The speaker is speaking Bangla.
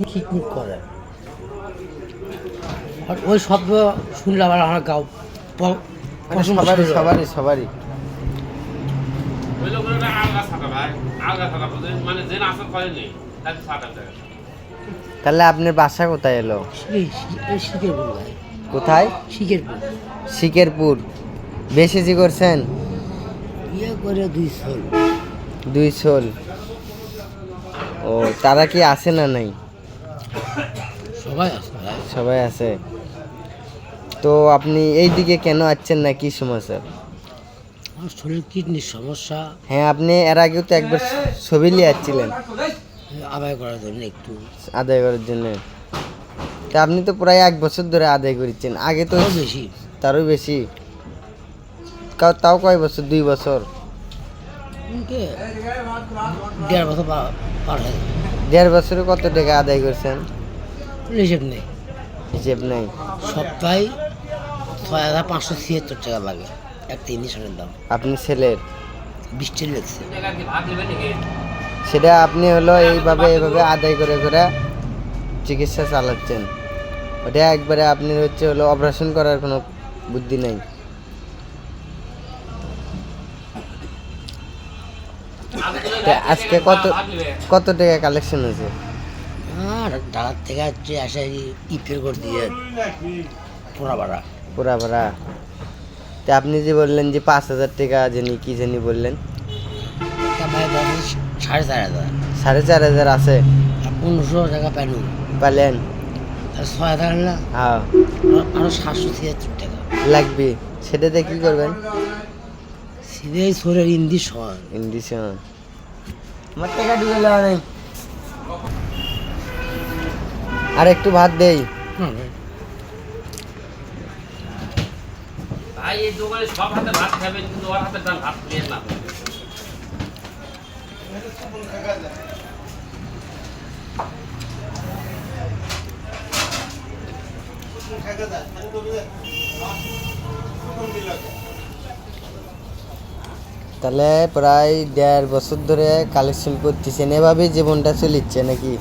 খিকমিক করে। আর ওই শব্দ শুনলে আবার আমার গাও সবারই সবারই সবারই তাহলে আপনার বাসা কোথায় এলো? শিখেরপুর ভাই। কোথায়? শিখেরপুর। শিকেরপুর। বেশি করছেন? ইয়ে করে 2 সোল। 2 সোল। ও, তারা কি আছে না নাই? সবাই আছে ভাই। সবাই আছে। তো আপনি এই দিকে কেন আসছেন না, কি সমস্যা? আমার শরীর কিডনির সমস্যা। হ্যাঁ, আপনি এর আগেও তো একবার ছবি নিয়ে আসছিলেন আদায় করার জন্য একটু। আদায় করার জন্য। তা আপনি তো প্রায় 1 বছর ধরে আদায় করছেন। আগে তো বেশি। তারও বেশি। তাও কয় বছর? 2 বছর। 1.5 বছর পার হয়ে গেছে। 1.5 বছরে কত টাকা আদায় করছেন? হিসেব নেই। হিসেব নাই। সপ্তাহে 6,576 টাকা লাগে একটা ইঞ্জেকশনের দাম। আপনি ছেলের 20 লেগছে। সেটা আপনি হলো এইভাবে আদায় করে চিকিৎসা চালাচ্ছেন। ওটা একবারে আপনি হলো অপারেশন করার কোনো বুদ্ধি নাই। আজকে কত টাকা কালেকশন হয়েছে? আর ঢাকার থেকে হচ্ছে আসে ইফের করে দিয়ে পোড়া ভাড়া। তা আপনি যে বললেন যে 5,000 টাকা জানি কি জানি বললেন? 4,500। 4,500 আছে? 1500 টাকা পেলেন? 6,000 না। হ্যাঁ, আরো 776 টাকা লাগবে। সেটাতে কি করবেন? সিধেই শরীর ইন্ডিশন। আমার টাকা ঢুকে নেই। আর একটু ভাত দেই। ভাই এই দোকানে সব হাতে ভাত খাবেন, কিন্তু ওর হাতে ভাত খেয়ে না। তাহলে প্রায় 1.5 বছর ধরে কালেকশন করতেছেন, এভাবেই জীবনটা চলিচ্ছে নাকি?